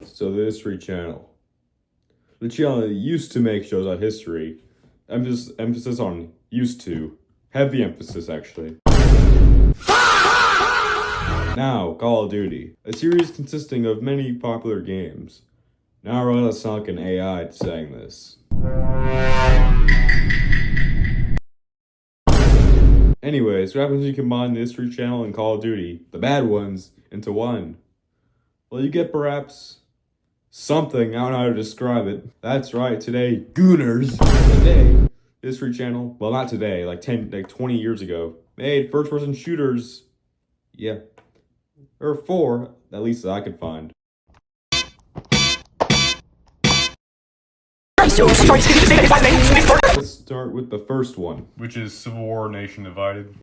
So the History Channel. The channel used to make shows on history. Emphasis on used to. Heavy emphasis, actually. Now, Call of Duty. A series consisting of many popular games. Now I realize I sound like an AI saying this. Anyways, what happens when you combine the History Channel and Call of Duty, the bad ones, into one? Well, you get perhaps something, I don't know how to describe it. That's right, today, Gooners. Today, History Channel, well not today, like 20 years ago, made first-person shooters. Yeah. Or 4, at least that I could find. Let's start with the first one, which is Civil War Nation Divided.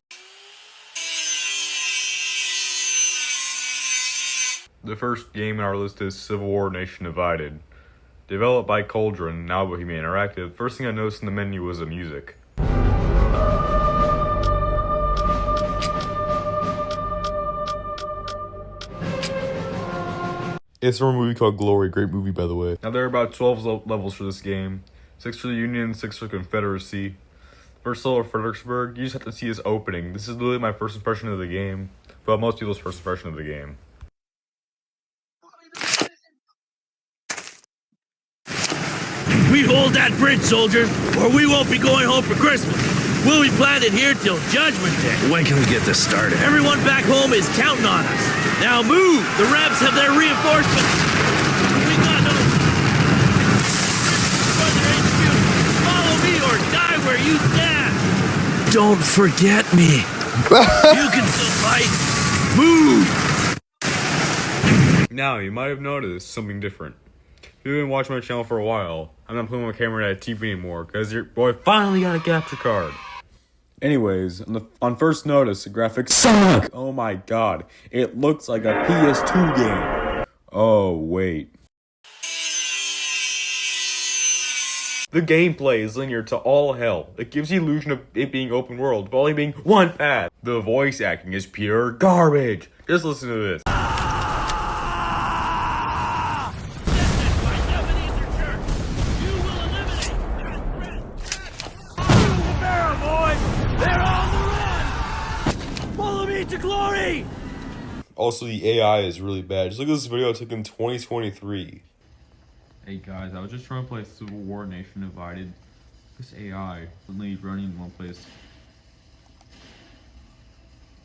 The first game in our list is Civil War Nation Divided. Developed by Cauldron, now Bohemia Interactive. First thing I noticed in the menu was the music. It's from a movie called Glory, great movie by the way. Now there are about 12 levels for this game. 6 for the Union, 6 for the Confederacy. First level of Fredericksburg, you just have to see this opening. This is literally my first impression of the game. Well, most people's first impression of the game. We hold that bridge, soldier, or we won't be going home for Christmas. We'll be planted here till Judgment Day. When can we get this started? Everyone back home is counting on us. Now move! The Rebs have their reinforcements. We got no... Follow me or die where you stand. Don't forget me. You can still fight. Move! Now, you might have noticed something different. If you've been watching my channel for a while, I'm not putting my camera at a TV anymore because your boy finally got a capture card. Anyways, on first notice, the graphics suck! Oh my god, it looks like a PS2 game. Oh, wait. The gameplay is linear to all hell. It gives the illusion of it being open world, but only being one path. The voice acting is pure garbage. Just listen to this. To glory! Also, the AI is really bad. Just look at this video I took in 2023. Hey guys, I was just trying to play Civil War Nation Divided. This AI suddenly running in one place.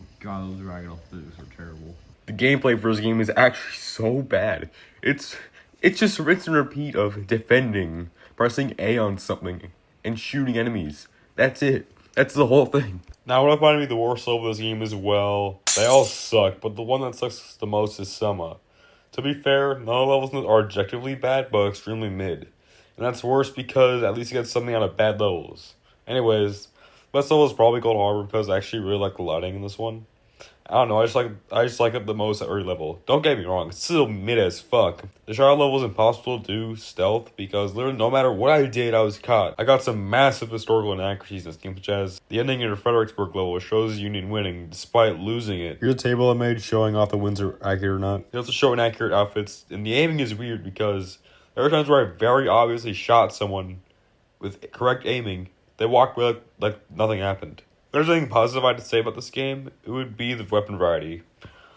Oh god, those dragon off physics are terrible. The gameplay for this game is actually so bad. It's just rinse and repeat of defending, pressing A on something, and shooting enemies. That's it. That's the whole thing. Now, what I find to be the worst level of this game is, well, they all suck, but the one that sucks the most is Selma. To be fair, none of the levels are objectively bad, but extremely mid. And that's worse because at least you get something out of bad levels. Anyways, best level is probably Gold Harbor because I actually really like the lighting in this one. I don't know, I just like it the most at every level. Don't get me wrong, it's still mid as fuck. The shadow level is impossible to do stealth because literally no matter what I did, I was caught. I got some massive historical inaccuracies in this game, such as the ending in the Fredericksburg level, which shows Union winning despite losing it. Here's a table I made showing off the wins are accurate or not. They also show inaccurate outfits, and the aiming is weird because there are times where I very obviously shot someone with correct aiming. They walked away like nothing happened. If there's anything positive I had to say about this game, it would be the weapon variety.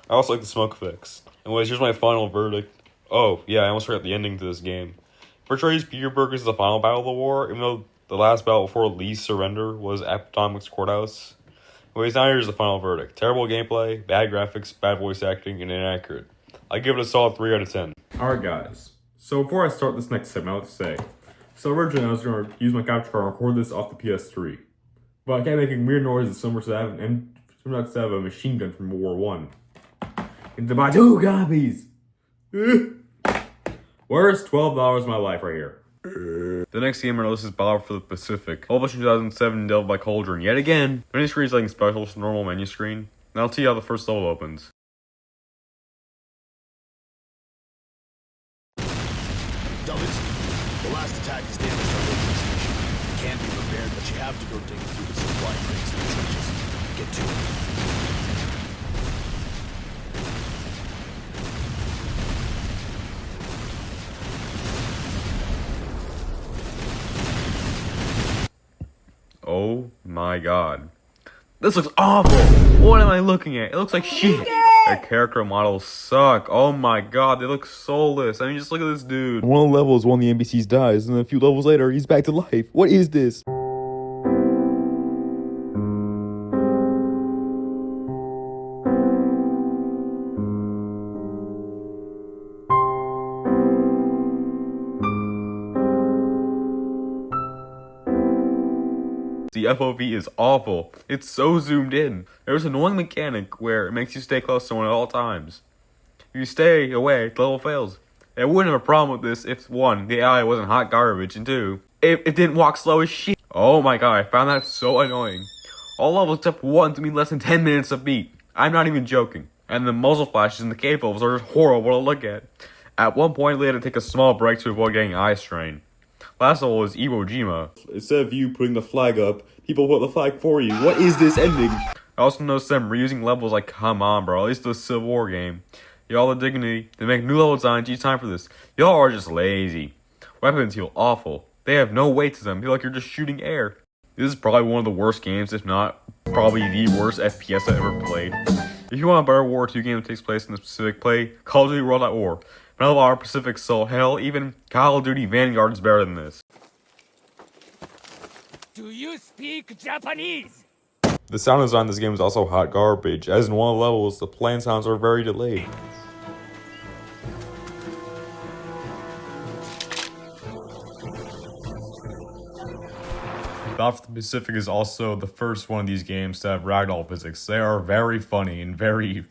I also like the smoke effects. Anyways, here's my final verdict. Oh, yeah, I almost forgot the ending to this game. Portrays Petersburg as the final battle of the war, even though the last battle before Lee's surrender was Appomattox Courthouse. Anyways, now here's the final verdict. Terrible gameplay, bad graphics, bad voice acting, and inaccurate. I give it a solid 3 out of 10. Alright guys, so before I start this next segment, I have to say, so originally I was going to use my capture card and record this off the PS3. But I kept making weird noises similar to have a machine gun from World War I. And to buy 2 copies! Worst $12 of my life right here. The next game on our list is Battle for the Pacific. Published in 2007, developed by Cauldron. Yet again, menu screen is nothing special, just a normal menu screen. And I'll tell you how the first level opens. The last attack is damaged our building station. It can be repaired, but you have to go dig through the supply crates and trenches. Get to it. Oh my god. This looks awful! What am I looking at? It looks like shit! Their character models suck. Oh my god, they look soulless. I mean, just look at this dude. One of the levels, one of the NPCs dies, and a few levels later, he's back to life. What is this? The FOV is awful. It's so zoomed in. There's an annoying mechanic where it makes you stay close to someone at all times. If you stay away, the level fails. I wouldn't have a problem with this if 1, the AI wasn't hot garbage, and 2, it didn't walk slow as shit. Oh my god, I found that so annoying. All levels except 1 took me less than 10 minutes a beat. I'm not even joking. And the muzzle flashes in the cave levels are just horrible to look at. At one point, we had to take a small break to avoid getting eye strain. Last level is Iwo Jima. Instead of you putting the flag up, people put the flag for you. What is this ending? I also noticed them reusing levels like, come on bro, at least the Civil War game. Y'all the dignity, they make new level designs each time for this. Y'all are just lazy. Weapons feel awful. They have no weight to them, feel like you're just shooting air. This is probably one of the worst games, if not probably the worst FPS I've ever played. If you want a better World War II game that takes place in the Pacific, play Call of Duty World at War. None of our Pacific Soul, hell, even Call of Duty Vanguard is better than this. Do you speak Japanese? The sound design in this game is also hot garbage, as in one of the levels, the plane sounds are very delayed. Battle for the Pacific is also the first one of these games to have ragdoll physics. They are very funny and very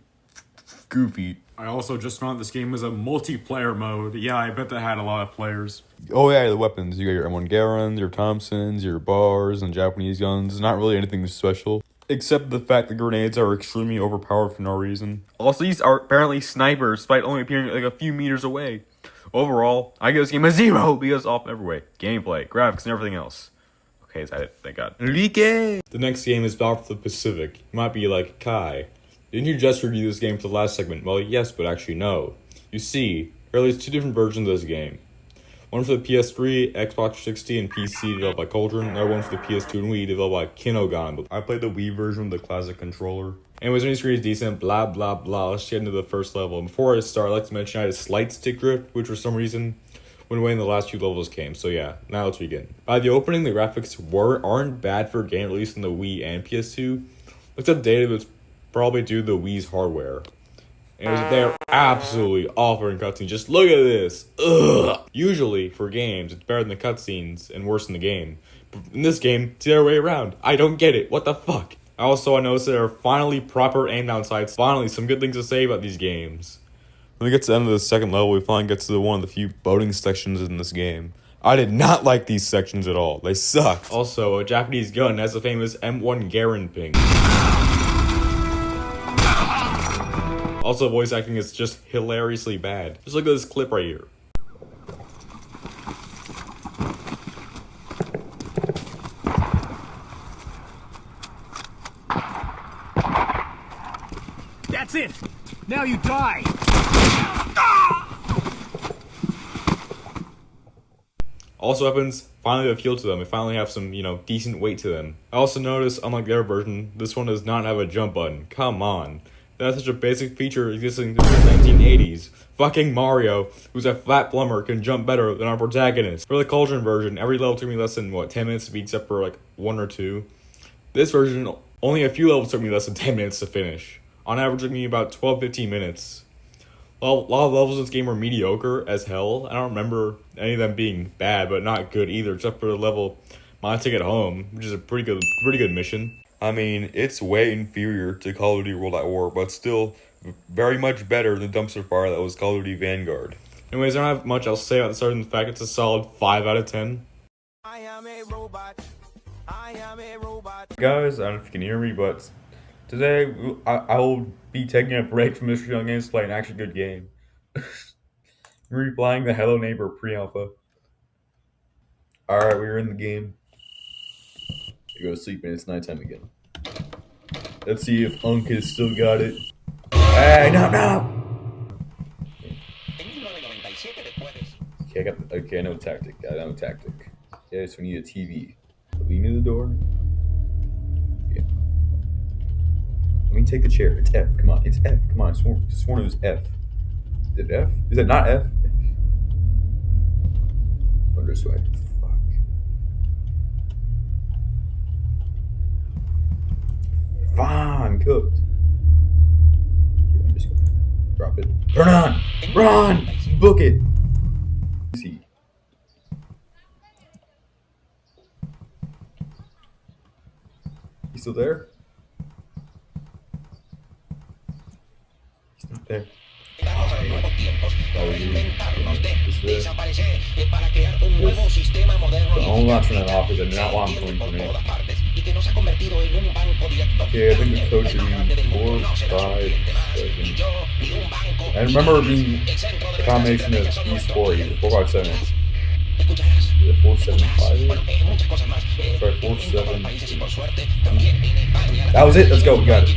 goofy. I also just found this game was a multiplayer mode. Yeah, I bet that had a lot of players. Oh yeah, the weapons. You got your M1 Garand, your Thompsons, your bars, and Japanese guns. Not really anything special. Except the fact that grenades are extremely overpowered for no reason. Also, these are apparently snipers, despite only appearing like a few meters away. Overall, I give this game a 0 because off every way. Gameplay, graphics, and everything else. Okay, is that it? Thank God. The next game is Battle for the Pacific. You might be like, Kai, didn't you just review this game for the last segment? Well, yes, but actually no. You see, there are at least 2 different versions of this game. One for the PS3, Xbox 360, and PC developed by Cauldron, and the other one for the PS2 and Wii developed by Kinogan. I played the Wii version with the classic controller. Anyways, any screen is decent, blah blah blah. Let's get into the first level. And before I start, I'd like to mention I had a slight stick drift, which for some reason went away in the last few levels came. So yeah, now let's begin. By the opening, the graphics aren't bad for a game released on the Wii and PS2. Looks updated, but it's probably due to the Wii's hardware. And they're absolutely awful in cutscenes. Just look at this. Ugh. Usually, for games, it's better than the cutscenes and worse than the game. But in this game, it's the other way around. I don't get it. What the fuck? Also, I noticed there are finally proper aim down sights. Finally, some good things to say about these games. When we get to the end of the second level, we finally get to one of the few boating sections in this game. I did not like these sections at all. They suck. Also, a Japanese gun has the famous M1 Garand ping. Also, voice acting is just hilariously bad. Just look at this clip right here. That's it! Now you die! Also, weapons finally have a feel to them. They finally have some, decent weight to them. I also noticed, unlike their version, this one does not have a jump button. Come on. That's such a basic feature existing since the 1980s. Fucking Mario, who's a fat plumber, can jump better than our protagonist. For the Cauldron version, every level took me less than, 10 minutes to beat except for, 1 or 2. This version, only a few levels took me less than 10 minutes to finish. On average, it took me about 12-15 minutes. A lot of levels in this game were mediocre as hell. I don't remember any of them being bad, but not good either, except for the level My Ticket Home, which is a pretty good mission. I mean, it's way inferior to Call of Duty World at War, but still very much better than the dumpster fire that was Call of Duty Vanguard. Anyways, I don't have much else to say about this other than the fact it's a solid 5 out of 10. I am a robot. I am a robot. Guys, I don't know if you can hear me, but today I will be taking a break from Mystery on Games to play an actually good game. We're replaying the Hello Neighbor pre-alpha. Alright, we're in the game. You go to sleep and it's nighttime again. Let's see if Unk has still got it. Hey, no! Okay, I know tactic. Okay, so we need a TV. Lean in the door. me take the chair. It's F. Come on. It's F. Come on. I sworn it was F. Is it F? Is it not F? Go this way. Fuck. Fine. Cooked. Okay, I'm just gonna drop it. Turn on! Run! Book it! See. You still there? He's not there. The only one turning it off is I do not want him coming for me. Okay, I think the code should be 4, 5, 7. I remember it being a combination of these 4 either. 4, 5, 7. Is it 4, 7, 5? Try 4, 7. That was it. Let's go. We got it.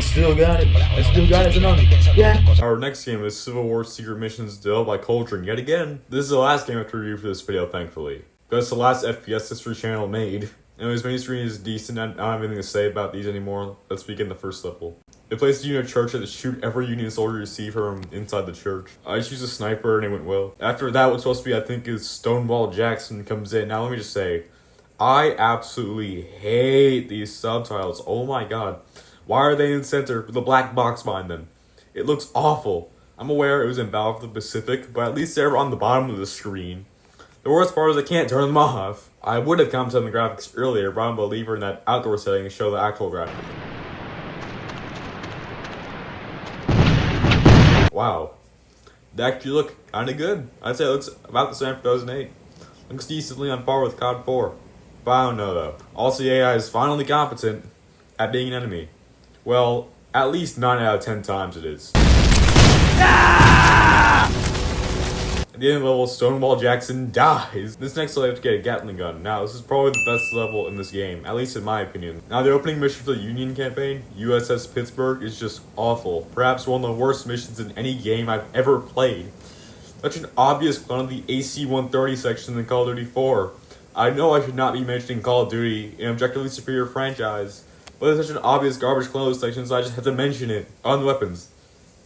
Still got it. I still got it as an Ung. Yeah. Our next game is Civil War Secret Missions developed by Cauldron yet again. This is the last game I have to review for this video, thankfully. Because the last FPS history channel made. And his mainstream is decent. I don't have anything to say about these anymore. Let's begin the first level. It places you in a church to shoot every Union soldier you see from inside the church. I just used a sniper and it went well. After that, what's supposed to be, I think, is Stonewall Jackson comes in. Now let me just say, I absolutely hate these subtitles. Oh my god. Why are they in center with a black box behind them? It looks awful. I'm aware it was in Battle for the Pacific, but at least they're on the bottom of the screen. The worst part is I can't turn them off. I would have commented on the graphics earlier, but I'm a believer in that outdoor setting to show the actual graphics. Wow. They actually look kinda good. I'd say it looks about the same for 2008. Looks decently on par with COD 4. But I don't know though. Also, the AI is finally competent at being an enemy. Well, at least 9 out of 10 times it is. At the end of the level, Stonewall Jackson dies. This next level, you have to get a Gatling gun. Now, this is probably the best level in this game, at least in my opinion. Now, the opening mission for the Union campaign, USS Pittsburgh, is just awful. Perhaps one of the worst missions in any game I've ever played. Such an obvious clone of the AC-130 section in Call of Duty 4. I know I should not be mentioning Call of Duty, an objectively superior franchise, but it's such an obvious garbage clone of this section, so I just had to mention it. On the weapons.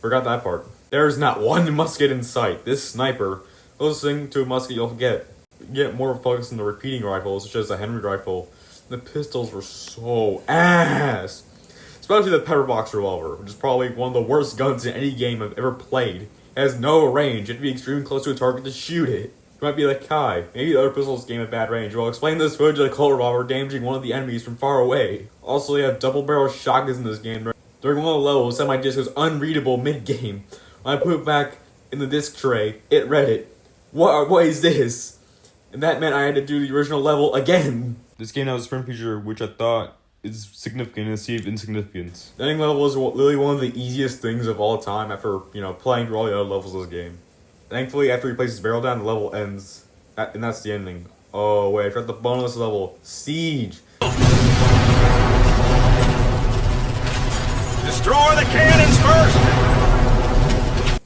Forgot that part. There's not one musket in sight. This sniper, listening to a musket you'll get more focus on the repeating rifles, such as the Henry rifle. The pistols were so ass. Especially the pepperbox revolver, which is probably one of the worst guns in any game I've ever played. It has no range. You have to be extremely close to a target to shoot it. You might be like Kai. Maybe the other pistols game at bad range. Well, explain this footage of the Colt revolver damaging one of the enemies from far away. Also, you have double barrel shotguns in this game. During one of the levels, my disc was unreadable mid-game. When I put it back in the disc tray, it read it. What is this? And that meant I had to do the original level again. This game has a sprint feature which I thought is significant in a sea of insignificance. The ending level is literally one of the easiest things of all time after, playing through all the other levels of this game. Thankfully, after he places his barrel down, the level ends. And that's the ending. Oh, wait, I forgot the bonus level. Siege. Destroy the cannons first!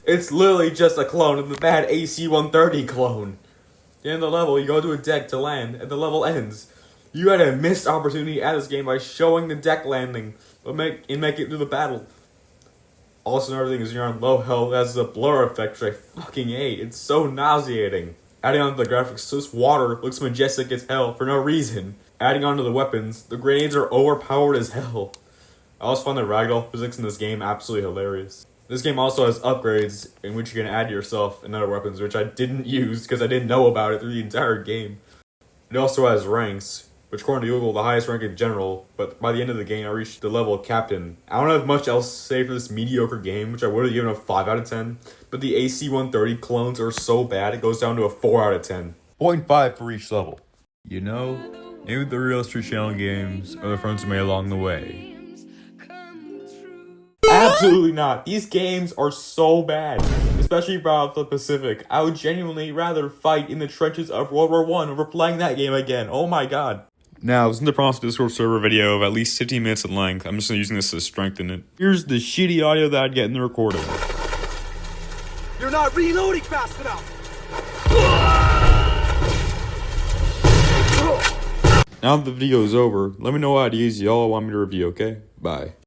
It's literally just a clone of the bad AC-130 clone. At the end of the level, you go to a deck to land, and the level ends. You had a missed opportunity at this game by showing the deck landing, but make it through the battle. Also, another thing is you're on low health, has a blur effect, which I fucking hate. It's so nauseating. Adding on to the graphics, this water looks majestic as hell for no reason. Adding on to the weapons, the grenades are overpowered as hell. I also find the ragdoll physics in this game absolutely hilarious. This game also has upgrades in which you can add to yourself and other weapons, which I didn't use because I didn't know about it through the entire game. It also has ranks, which according to Google, the highest rank in general, but by the end of the game, I reached the level of Captain. I don't have much else to say for this mediocre game, which I would have given a 5 out of 10, but the AC-130 clones are so bad, it goes down to a 4 out of 10. 0.5 for each level. You know, maybe the real Street Channel games are the friends we made along the way. Absolutely not. These games are so bad. Especially Battle for the Pacific. I would genuinely rather fight in the trenches of World War I over playing that game again. Oh my god. Now, this is the promised Discord server video of at least 15 minutes in length. I'm just using this to strengthen it. Here's the shitty audio that I'd get in the recording. You're not reloading fast enough. Now that the video is over, let me know what ideas y'all want me to review, okay? Bye.